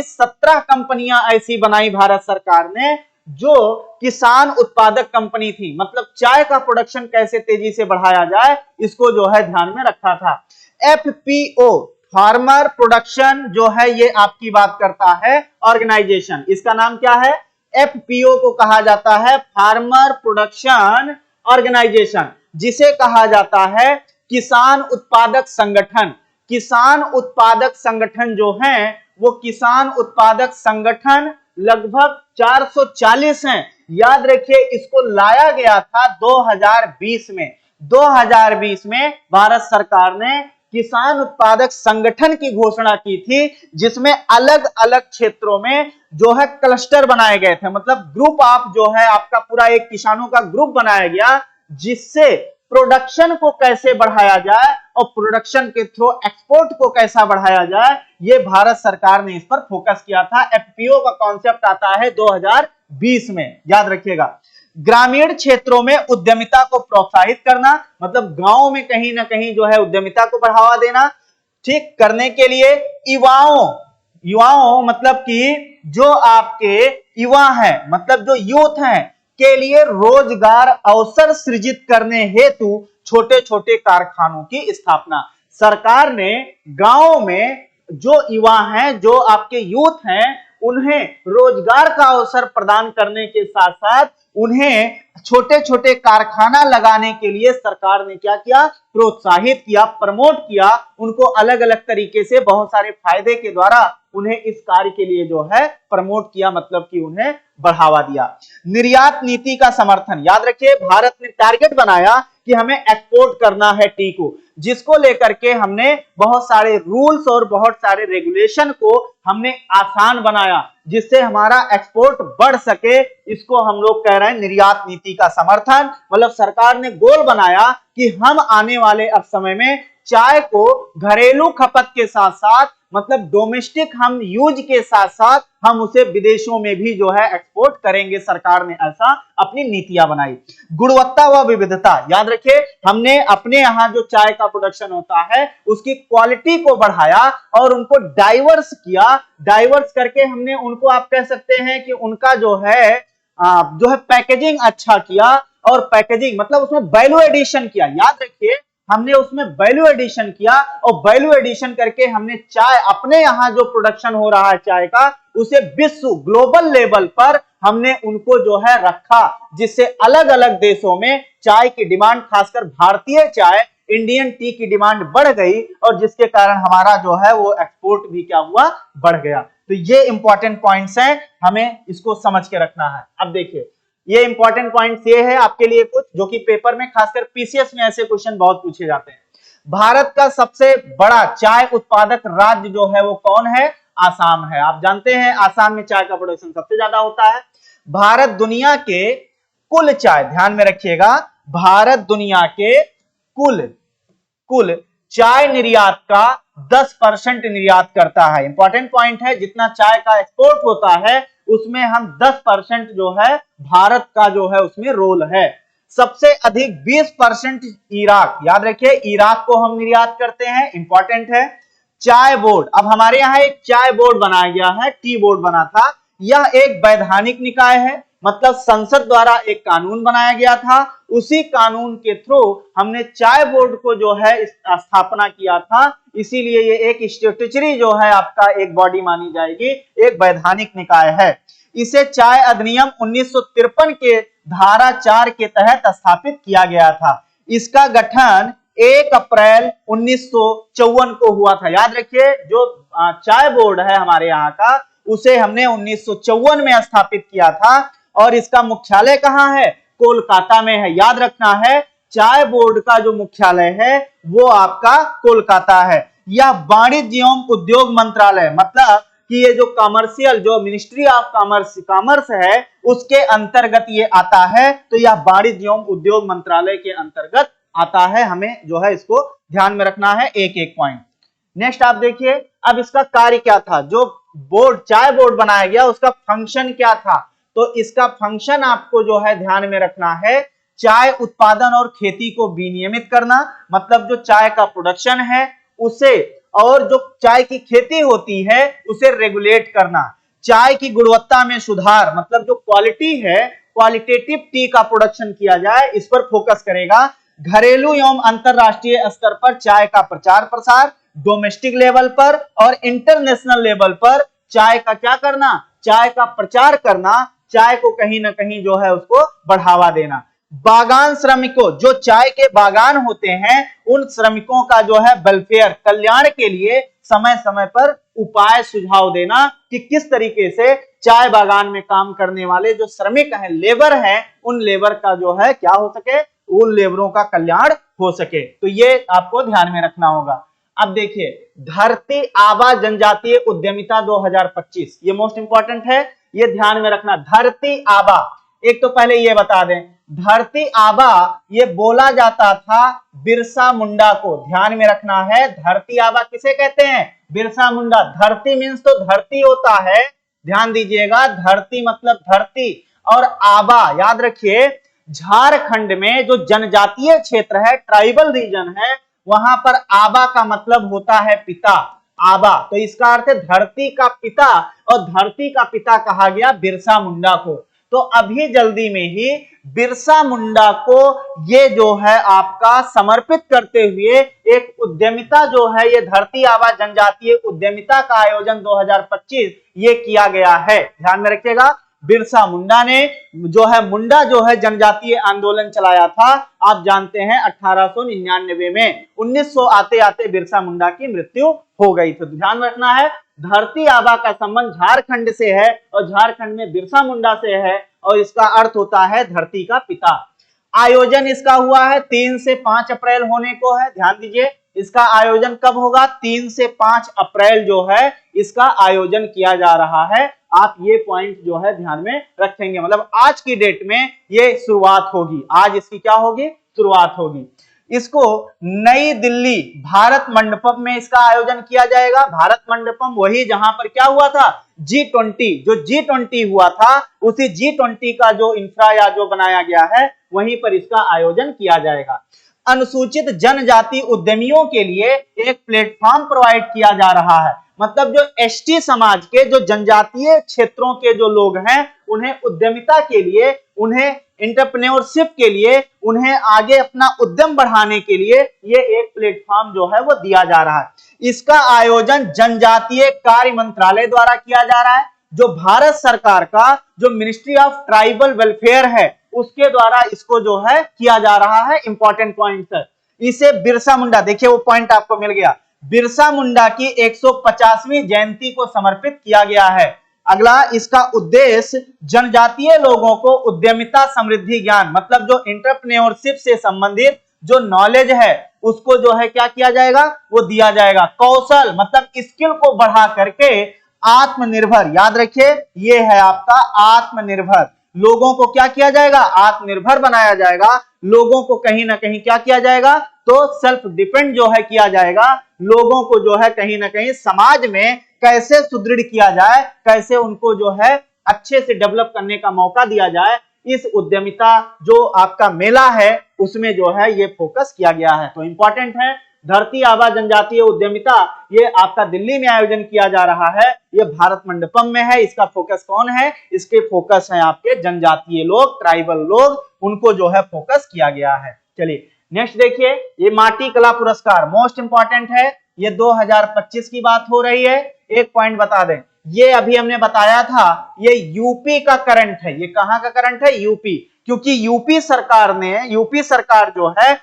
17 कंपनियां ऐसी बनाई भारत सरकार ने, जो किसान उत्पादक कंपनी थी। मतलब चाय का प्रोडक्शन कैसे तेजी से बढ़ाया जाए, इसको जो है ध्यान में रखा था। FPO, फार्मर प्रोडक्शन जो है, ये आपकी बात करता है ऑर्गेनाइजेशन। इसका नाम क्या है? FPO को कहा जाता है फार्मर प्रोडक्शन ऑर्गेनाइजेशन, जिसे कहा जाता है किसान उत्पादक संगठन। किसान उत्पादक संगठन जो हैं, वो किसान उत्पादक संगठन लगभग 440 हैं। याद रखिए, इसको लाया गया था 2020 में। 2020 में भारत सरकार ने किसान उत्पादक संगठन की घोषणा की थी, जिसमें अलग अलग क्षेत्रों में जो है क्लस्टर बनाए गए थे, मतलब ग्रुप ऑफ जो है आपका पूरा एक किसानों का ग्रुप बनाया गया, जिससे प्रोडक्शन को कैसे बढ़ाया जाए और प्रोडक्शन के थ्रू एक्सपोर्ट को कैसा बढ़ाया जाए, ये भारत सरकार ने इस पर फोकस किया था। एफपीओ का कॉन्सेप्ट आता है 2020 में, याद रखिएगा। ग्रामीण क्षेत्रों में उद्यमिता को प्रोत्साहित करना, मतलब गांव में कहीं ना कहीं जो है उद्यमिता को बढ़ावा देना, ठीक करने के लिए युवाओं मतलब कि जो आपके युवा हैं, मतलब जो यूथ हैं के लिए रोजगार अवसर सृजित करने हेतु छोटे छोटे कारखानों की स्थापना। सरकार ने गांव में जो युवा हैं, जो आपके यूथ हैं, उन्हें रोजगार का अवसर प्रदान करने के साथ साथ उन्हें छोटे छोटे कारखाना लगाने के लिए सरकार ने क्या किया, प्रोत्साहित किया, प्रमोट किया, उनको अलग अलग तरीके से बहुत सारे फायदे के द्वारा उन्हें इस कार्य के लिए जो है प्रमोट किया, मतलब कि उन्हें बढ़ावा दिया। निर्यात नीति का समर्थन, याद रखिए भारत ने टारगेट बनाया कि हमें एक्सपोर्ट करना है टी को, जिसको लेकर के हमने बहुत सारे रूल्स और बहुत सारे रेगुलेशन को हमने आसान बनाया, जिससे हमारा एक्सपोर्ट बढ़ सके। इसको हम लोग कह रहे हैं निर्यात नीति का समर्थन। मतलब सरकार ने गोल बनाया कि हम आने वाले अब समय में चाय को घरेलू खपत के साथ साथ, मतलब डोमेस्टिक हम यूज के साथ साथ हम उसे विदेशों में भी जो है एक्सपोर्ट करेंगे। सरकार ने ऐसा अपनी नीतियां बनाई। गुणवत्ता व विविधता, याद रखिए हमने अपने यहाँ जो चाय का प्रोडक्शन होता है उसकी क्वालिटी को बढ़ाया और उनको डाइवर्स किया। डाइवर्स करके हमने उनको, आप कह सकते हैं कि उनका जो है पैकेजिंग अच्छा किया, और पैकेजिंग मतलब उसमें वैल्यू एडिशन किया। याद रखिए हमने उसमें वैल्यू एडिशन किया, और वैल्यू एडिशन करके हमने चाय अपने यहाँ जो प्रोडक्शन हो रहा है चाय का, उसे विश्व ग्लोबल लेवल पर हमने उनको जो है रखा, जिससे अलग अलग देशों में चाय की डिमांड, खासकर भारतीय चाय इंडियन टी की डिमांड बढ़ गई, और जिसके कारण हमारा जो है वो एक्सपोर्ट भी क्या हुआ, बढ़ गया। तो ये इंपॉर्टेंट पॉइंट्स हैं, हमें इसको समझ के रखना है। अब देखिए ये इंपॉर्टेंट पॉइंट्स ये है आपके लिए कुछ, जो कि पेपर में खासकर पीसीएस में ऐसे क्वेश्चन बहुत पूछे जाते हैं। भारत का सबसे बड़ा चाय उत्पादक राज्य जो है वो कौन है, आसाम है। आप जानते हैं आसाम में चाय का प्रोडक्शन सबसे ज्यादा होता है। भारत दुनिया के कुल चाय, ध्यान में रखिएगा, भारत दुनिया के कुल चाय निर्यात का 10% निर्यात करता है। इंपॉर्टेंट पॉइंट है, जितना चाय का एक्सपोर्ट होता है उसमें हम 10% जो है भारत का जो है उसमें रोल है। सबसे अधिक 20% इराक, याद रखिए इराक को हम निर्यात करते हैं। इंपॉर्टेंट है। चाय बोर्ड, अब हमारे यहाँ एक चाय बोर्ड बनाया गया है, टी बोर्ड बना था। यह एक वैधानिक निकाय है, मतलब संसद द्वारा एक कानून बनाया गया था, उसी कानून के थ्रू हमने चाय बोर्ड को जो है स्थापना किया था। इसीलिए ये एक स्टैट्यूटरी जो है आपका एक बॉडी मानी जाएगी, एक वैधानिक निकाय है। इसे चाय अधिनियम 1953 के धारा 4 के तहत स्थापित किया गया था। इसका गठन 1 अप्रैल 1954 को हुआ था। याद रखिए जो चाय बोर्ड है हमारे यहाँ का, उसे हमने 1954 में स्थापित किया था, और इसका मुख्यालय कहाँ है, कोलकाता में है। याद रखना है चाय बोर्ड का जो मुख्यालय है वो आपका कोलकाता है। यह वाणिज्य एवं उद्योग मंत्रालय, मतलब कि ये जो कमर्शियल, जो मिनिस्ट्री ऑफ कॉमर्स है उसके अंतर्गत ये आता है, तो यह वाणिज्य एवं उद्योग मंत्रालय के अंतर्गत आता है। हमें जो है इसको ध्यान में रखना है, एक एक पॉइंट। नेक्स्ट आप देखिए, अब इसका कार्य क्या था, जो बोर्ड चाय बोर्ड बनाया गया उसका फंक्शन क्या था। तो इसका फंक्शन आपको जो है ध्यान में रखना है, चाय उत्पादन और खेती को विनियमित करना, मतलब जो चाय का प्रोडक्शन है उसे, और जो चाय की खेती होती है उसे रेगुलेट करना। चाय की गुणवत्ता में सुधार, मतलब जो क्वालिटी है, क्वालिटेटिव टी का प्रोडक्शन किया जाए, इस पर फोकस करेगा। घरेलू एवं अंतरराष्ट्रीय स्तर पर चाय का प्रचार प्रसार, डोमेस्टिक लेवल पर और इंटरनेशनल लेवल पर चाय का क्या करना, चाय का प्रचार करना, चाय को कहीं ना कहीं जो है उसको बढ़ावा देना। बागान श्रमिकों, जो चाय के बागान होते हैं उन श्रमिकों का जो है वेलफेयर, कल्याण के लिए समय समय पर उपाय सुझाव देना कि किस तरीके से चाय बागान में काम करने वाले जो श्रमिक हैं, लेबर हैं, उन लेबर का जो है क्या हो सके, उन लेबरों का कल्याण हो सके। तो ये आपको ध्यान में रखना होगा। अब देखिए, धरती आबा जनजातीय उद्यमिता 2025, ये मोस्ट इंपॉर्टेंट है, ये ध्यान में रखना। धरती आबा, एक तो पहले ये बता दें, धरती आबा ये बोला जाता था बिरसा मुंडा को, ध्यान में रखना है। धरती आबा किसे कहते हैं? बिरसा मुंडा। धरती मीन्स तो धरती होता है, ध्यान दीजिएगा, धरती मतलब धरती, और आबा याद रखिए, झारखंड में जो जनजातीय क्षेत्र है, ट्राइबल रीजन है, वहां पर आबा का मतलब होता है पिता, आबा। तो इसका अर्थ है धरती का पिता, और धरती का पिता कहा गया बिरसा मुंडा को। तो अभी जल्दी में ही बिरसा मुंडा को ये जो है आपका समर्पित करते हुए एक उद्यमिता जो है, ये धरती आबा जनजातीय उद्यमिता का आयोजन 2025 ये किया गया है, ध्यान में रखिएगा। बिरसा मुंडा ने जो है, मुंडा जो है जनजातीय आंदोलन चलाया था, आप जानते हैं 1899 में, 1900 आते आते बिरसा मुंडा की मृत्यु हो गई। तो ध्यान रखना है, धरती आबा का संबंध झारखंड से है, और झारखंड में बिरसा मुंडा से है, और इसका अर्थ होता है धरती का पिता। आयोजन इसका हुआ है 3 से 5 अप्रैल होने को है, ध्यान दीजिए, इसका आयोजन कब होगा? 3 से 5 अप्रैल जो है इसका आयोजन किया जा रहा है। आप ये पॉइंट जो है ध्यान में रखेंगे, मतलब आज की डेट में ये शुरुआत होगी, आज इसकी क्या होगी? शुरुआत होगी। इसको नई दिल्ली भारत मंडपम में इसका आयोजन किया जाएगा। भारत मंडपम वही जहां पर क्या हुआ था? G20, जो G20 हुआ था, उसी G20 का जो इंफ्रा या जो बनाया गया है, वहीं पर इसका आयोजन किया जाएगा। अनुसूचित जनजाति उद्यमियों के लिए एक प्लेटफॉर्म प्रोवाइड किया जा रहा है, मतलब जो एसटी समाज के, जो जनजातीय क्षेत्रों के जो लोग हैं, उन्हें उद्यमिता के लिए, उन्हें एंटरप्रेन्योरशिप के लिए, उन्हें आगे अपना उद्यम बढ़ाने के लिए ये एक प्लेटफॉर्म जो है वो दिया जा रहा है। इसका आयोजन जनजातीय कार्य मंत्रालय द्वारा किया जा रहा है, जो भारत सरकार का जो मिनिस्ट्री ऑफ ट्राइबल वेलफेयर है, उसके द्वारा इसको जो है किया जा रहा है। इंपॉर्टेंट पॉइंट है, इसे बिरसा मुंडा, देखिए वो पॉइंट आपको मिल गया, बिरसा मुंडा की 150वीं जयंती को समर्पित किया गया है। अगला, इसका उद्देश्य जनजातीय लोगों को उद्यमिता समृद्धि ज्ञान, मतलब जो एंटरप्रेन्योरशिप से संबंधित जो नॉलेज है, उसको जो है क्या किया जाएगा? वो दिया जाएगा। कौशल मतलब स्किल को बढ़ा करके आत्मनिर्भर, याद रखिए ये है आपका आत्मनिर्भर, लोगों को क्या किया जाएगा? आत्मनिर्भर बनाया जाएगा। लोगों को कहीं ना कहीं क्या किया जाएगा? तो सेल्फ डिपेंड जो है किया जाएगा। लोगों को जो है कहीं ना कहीं समाज में कैसे सुदृढ़ किया जाए, कैसे उनको जो है अच्छे से डेवलप करने का मौका दिया जाए, इस उद्यमिता जो आपका मेला है उसमें जो है ये फोकस किया गया है। तो इंपॉर्टेंट है, धरती आबा जनजातीय उद्यमिता ये आपका दिल्ली में आयोजन किया जा रहा है, ये भारत मंडपम में है। इसका फोकस कौन है? इसके फोकस है आपके जनजातीय लोग, ट्राइबल लोग, उनको जो है फोकस किया गया है। चलिए नेक्स्ट देखिए, ये माटी कला पुरस्कार मोस्ट इंपॉर्टेंट है, ये 2025 की बात हो रही है। एक पॉइंट बता दें, ये अभी हमने बताया था, ये यूपी का करंट है। ये कहां का करंट है? यूपी, क्योंकि यूपी सरकार जो है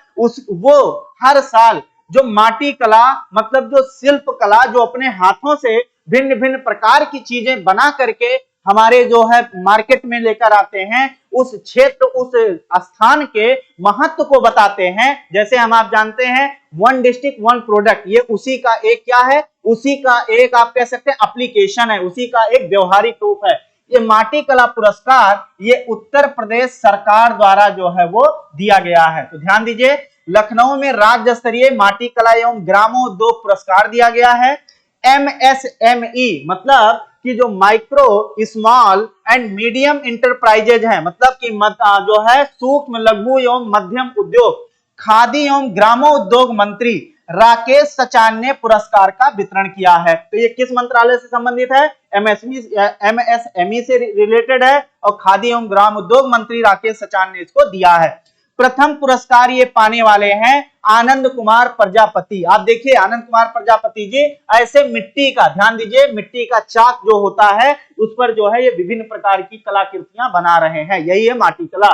वो हर साल जो माटी कला, मतलब जो शिल्प कला, जो अपने हाथों से भिन्न भिन्न प्रकार की चीजें बना करके हमारे जो है मार्केट में लेकर आते हैं, उस क्षेत्र, उस स्थान के महत्व को बताते हैं। जैसे हम आप जानते हैं वन डिस्ट्रिक्ट वन प्रोडक्ट, ये उसी का एक क्या है? उसी का एक आप कह सकते हैं एप्लीकेशन है, उसी का एक व्यवहारिक रूप है। ये माटी कला पुरस्कार ये उत्तर प्रदेश सरकार द्वारा जो है वो दिया गया है। तो ध्यान दीजिए, लखनऊ में राज्य स्तरीय माटी कला एवं ग्रामोद्योग पुरस्कार दिया गया है। MSME मतलब कि जो micro, small and medium enterprises है, मतलब कि जो है सूक्ष्म, लघु एवं मध्यम उद्योग, खादी एवं ग्रामोद्योग मंत्री राकेश सचान ने पुरस्कार का वितरण किया है। तो ये किस मंत्रालय से संबंधित है? MSME से रिलेटेड है, और खादी एवं ग्राम उद्योग मंत्री राकेश सचान ने इसको दिया है। प्रथम पुरस्कार ये पाने वाले हैं आनंद कुमार प्रजापति। आप देखिए आनंद कुमार प्रजापति जी ऐसे मिट्टी का, ध्यान दीजिए, मिट्टी का चाक जो होता है उस पर जो है ये विभिन्न प्रकार की कलाकृतियां बना रहे हैं, यही है माटी कला।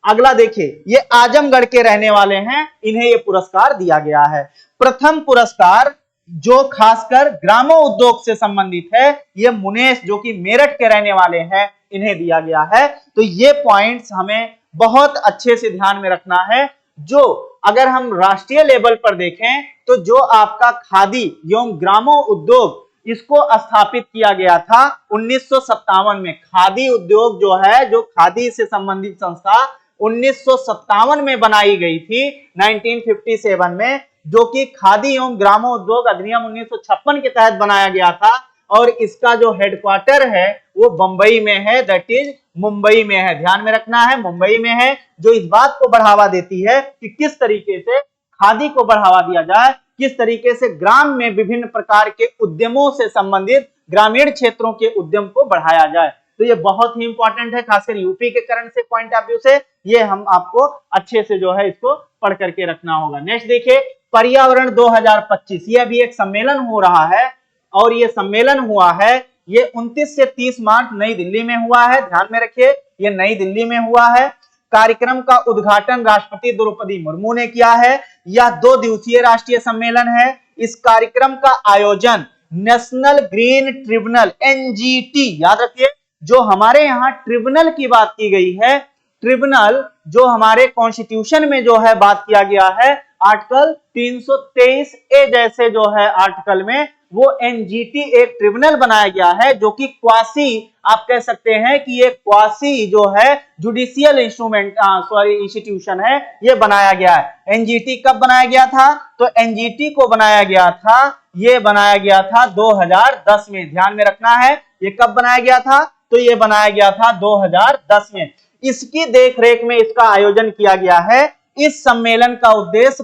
अगला देखिए, ये आजमगढ़ के रहने वाले हैं, इन्हें ये पुरस्कार दिया गया है। प्रथम पुरस्कार जो खासकर ग्रामो उद्योग से संबंधित है, ये मुनेश जो कि मेरठ के रहने वाले हैं, इन्हें दिया गया है। तो ये पॉइंट्स हमें बहुत अच्छे से ध्यान में रखना है। जो अगर हम राष्ट्रीय लेवल पर देखें तो जो आपका खादी एवं ग्रामो उद्योग, इसको स्थापित किया गया था 1957 में। खादी उद्योग जो है, जो खादी से संबंधित संस्था 1957 में बनाई गई थी, 1957 में, जो कि खादी एवं ग्रामोद्योग अधिनियम 1956 के तहत बनाया गया था। और इसका जो हेडक्वार्टर है वो बंबई में है, दैट इज मुंबई में है। ध्यान में रखना है, मुंबई में है, जो इस बात को बढ़ावा देती है कि किस तरीके से खादी को बढ़ावा दिया जाए, किस तरीके से ग्राम में विभिन्न प्रकार के उद्यमों से संबंधित ग्रामीण क्षेत्रों के उद्यम को बढ़ाया जाए। तो ये बहुत ही इंपॉर्टेंट है, खासकर यूपी के करंट से पॉइंट ऑफ व्यू से ये हम आपको अच्छे से जो है इसको पढ़ करके रखना होगा। नेक्स्ट देखिए, पर्यावरण 2025, ये अभी एक सम्मेलन हो रहा है और ये सम्मेलन हुआ है, ये 29 से 30 मार्च नई दिल्ली में हुआ है। ध्यान में रखिए, ये नई दिल्ली में हुआ है। कार्यक्रम का उद्घाटन राष्ट्रपति द्रौपदी मुर्मू ने किया है। यह 2 दिवसीय राष्ट्रीय सम्मेलन है। इस कार्यक्रम का आयोजन नेशनल ग्रीन ट्रिब्यूनल, एनजीटी, याद रखिए, जो हमारे यहाँ ट्रिब्यूनल की बात की गई है, ट्रिब्यूनल जो हमारे कॉन्स्टिट्यूशन में जो है बात किया गया है, आर्टिकल 323 ए जैसे जो है आर्टिकल में, वो एनजीटी एक ट्रिब्यूनल बनाया गया है, जो कि क्वासी, आप कह सकते हैं कि ये क्वासी जो है जुडिशियल इंस्टीट्यूशन है, ये बनाया गया है। एनजीटी कब बनाया गया था? तो एनजीटी को बनाया गया था, ये बनाया गया था 2010 में। ध्यान में रखना है, ये कब बनाया गया था? तो ये बनाया गया था 2010 में। इसकी देखरेख में इसका आयोजन किया गया है। इस सम्मेलन का उद्देश्य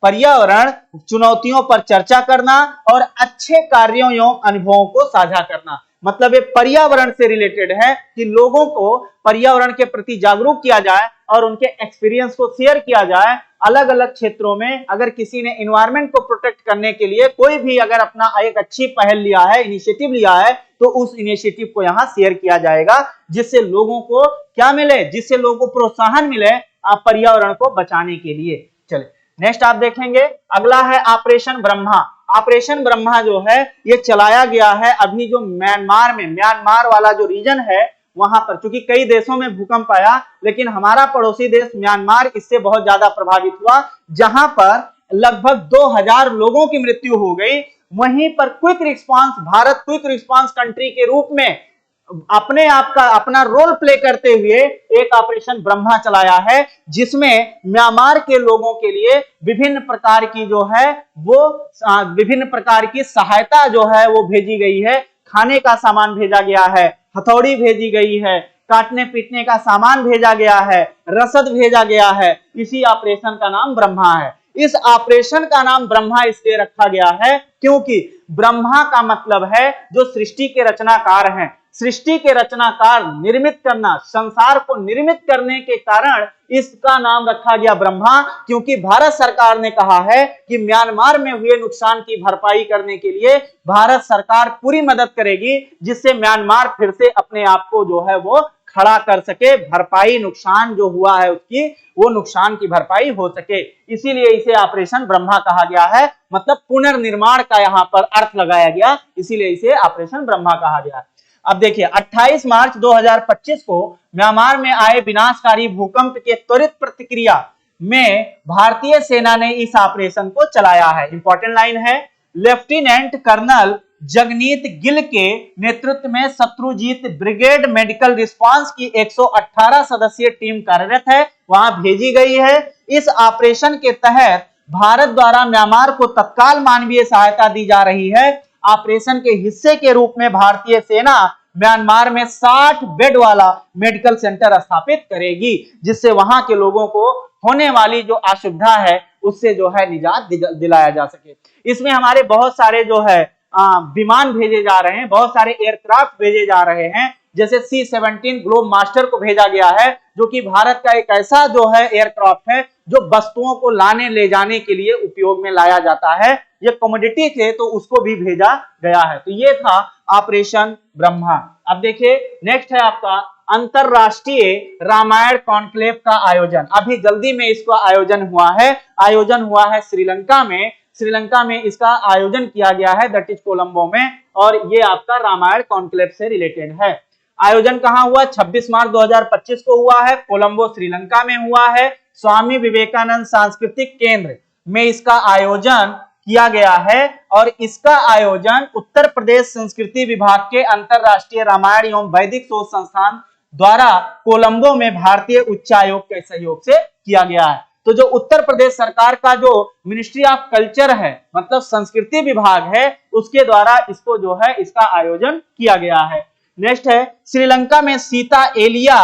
पर्यावरण चुनौतियों पर चर्चा करना और अच्छे कार्यों एवं अनुभवों को साझा करना। मतलब ये पर्यावरण से रिलेटेड है कि लोगों को पर्यावरण के प्रति जागरूक किया जाए और उनके एक्सपीरियंस को शेयर किया जाए। अलग अलग क्षेत्रों में अगर किसी ने एनवायरनमेंट को प्रोटेक्ट करने के लिए कोई भी अगर अपना एक अच्छी पहल लिया है, इनिशिएटिव लिया है, तो उस इनिशिएटिव को यहाँ शेयर किया जाएगा, जिससे लोगों को क्या मिले? जिससे लोगों को प्रोत्साहन मिले आप पर्यावरण को बचाने के लिए। चले नेक्स्ट आप देखेंगे, अगला है ऑपरेशन ब्रह्मा। ऑपरेशन ब्रह्मा जो है ये चलाया गया है अभी जो म्यांमार में, म्यांमार वाला जो रीजन है वहां पर, चूंकि कई देशों में भूकंप आया लेकिन हमारा पड़ोसी देश म्यांमार इससे बहुत ज्यादा प्रभावित हुआ, जहां पर लगभग 2000 लोगों की मृत्यु हो गई। वहीं पर quick response, Bharat quick response country के रूप में अपने आप का अपना रोल प्ले करते हुए एक ऑपरेशन ब्रह्मा चलाया है, जिसमें म्यांमार के लोगों के लिए विभिन्न प्रकार की जो है वो विभिन्न प्रकार की सहायता जो है वो भेजी गई है। खाने का सामान भेजा गया है, हथौड़ी भेजी गई है, काटने पीटने का सामान भेजा गया है, रसद भेजा गया है। इसी ऑपरेशन का नाम ब्रह्मा है। इस ऑपरेशन का नाम ब्रह्मा इसलिए रखा गया है क्योंकि ब्रह्मा का मतलब है जो सृष्टि के रचनाकार हैं। सृष्टि के रचनाकार, निर्मित करना, संसार को निर्मित करने के कारण इसका नाम रखा गया ब्रह्मा, क्योंकि भारत सरकार ने कहा है कि म्यांमार में हुए नुकसान की भरपाई करने के लिए भारत सरकार पूरी मदद करेगी, जिससे म्यांमार फिर से अपने आप को जो है वो खड़ा कर सके, भरपाई नुकसान जो हुआ है उसकी वो नुकसान की भरपाई हो सके। इसीलिए इसे ऑपरेशन ब्रह्मा कहा गया है, मतलब पुनर्निर्माण का यहाँ पर अर्थ लगाया गया, इसीलिए इसे ऑपरेशन ब्रह्मा कहा गया। अब देखिए 28 मार्च 2025 को म्यांमार में आए विनाशकारी भूकंप के त्वरित प्रतिक्रिया में भारतीय सेना ने इस ऑपरेशन को चलाया है। इंपॉर्टेंट लाइन है, लेफ्टिनेंट कर्नल जगनीत गिल के नेतृत्व में शत्रुजीत ब्रिगेड मेडिकल रिस्पांस की 118 सदस्यीय टीम कार्यरत है, वहां भेजी गई है। इस ऑपरेशन के तहत भारत द्वारा म्यांमार को तत्काल मानवीय सहायता दी जा रही है। ऑपरेशन के हिस्से के रूप में भारतीय सेना म्यांमार में 60 बेड वाला मेडिकल सेंटर स्थापित करेगी, जिससे वहां के लोगों को होने वाली जो असुविधा है उससे जो है निजात दिलाया जा सके। इसमें हमारे बहुत सारे जो है विमान भेजे जा रहे हैं, बहुत सारे एयरक्राफ्ट भेजे जा रहे हैं, जैसे C-17 ग्लोब मास्टर को भेजा गया है, जो कि भारत का एक ऐसा जो है एयरक्राफ्ट है जो वस्तुओं को लाने ले जाने के लिए उपयोग में लाया जाता है। ये कमोडिटी थे तो उसको भी भेजा गया है। तो ये था ऑपरेशन ब्रह्मा। अब देखिए नेक्स्ट है आपका अंतरराष्ट्रीय रामायण कॉन्क्लेव का आयोजन। अभी जल्दी में इसका आयोजन हुआ है श्रीलंका में। श्रीलंका में इसका आयोजन किया गया है, दैट इज कोलंबो में, और ये आपका रामायण कॉन्क्लेव से रिलेटेड है। आयोजन कहां हुआ? 26 मार्च 2025 को हुआ है, कोलंबो श्रीलंका में हुआ है। स्वामी विवेकानंद सांस्कृतिक केंद्र में इसका आयोजन किया गया है और इसका आयोजन उत्तर प्रदेश संस्कृति विभाग के अंतरराष्ट्रीय रामायण एवं वैदिक शोध संस्थान द्वारा कोलंबो में भारतीय उच्चायोग के सहयोग से किया गया है। तो जो उत्तर प्रदेश सरकार का जो मिनिस्ट्री ऑफ कल्चर है, मतलब संस्कृति विभाग है, उसके द्वारा इसको जो है इसका आयोजन किया गया है। नेक्स्ट है श्रीलंका में सीता एलिया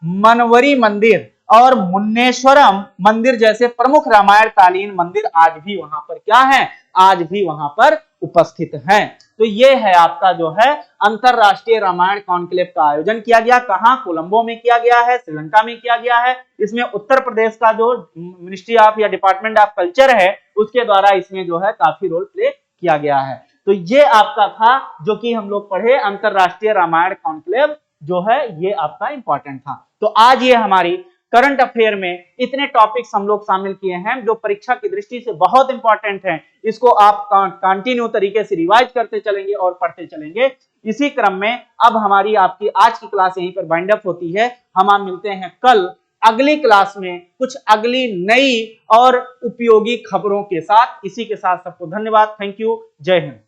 मनवरी मंदिर और मुन्नेश्वरम मंदिर जैसे प्रमुख रामायण कालीन मंदिर आज भी वहां पर क्या है, आज भी वहां पर उपस्थित हैं। तो ये है आपका जो है अंतरराष्ट्रीय रामायण कॉन्क्लेव का आयोजन किया गया। कहां? कोलंबो में किया गया है, श्रीलंका में किया गया है। इसमें उत्तर प्रदेश का जो मिनिस्ट्री ऑफ या डिपार्टमेंट ऑफ कल्चर है उसके द्वारा इसमें जो है काफी रोल प्ले किया गया है। तो ये आपका था जो कि हम लोग पढ़े अंतरराष्ट्रीय रामायण कॉन्क्लेव जो है ये आपका इंपॉर्टेंट था। तो आज ये हमारी करंट अफेयर में इतने टॉपिक्स हम लोग शामिल किए हैं जो परीक्षा की दृष्टि से बहुत इंपॉर्टेंट हैं। इसको आप कंटिन्यू तरीके से रिवाइज करते चलेंगे और पढ़ते चलेंगे। इसी क्रम में अब हमारी आपकी आज की क्लास यहीं पर बाइंड अप होती है। हम आप मिलते हैं कल अगली क्लास में कुछ अगली नई और उपयोगी खबरों के साथ। इसी के साथ सबको धन्यवाद। Thank you. जय हिंद।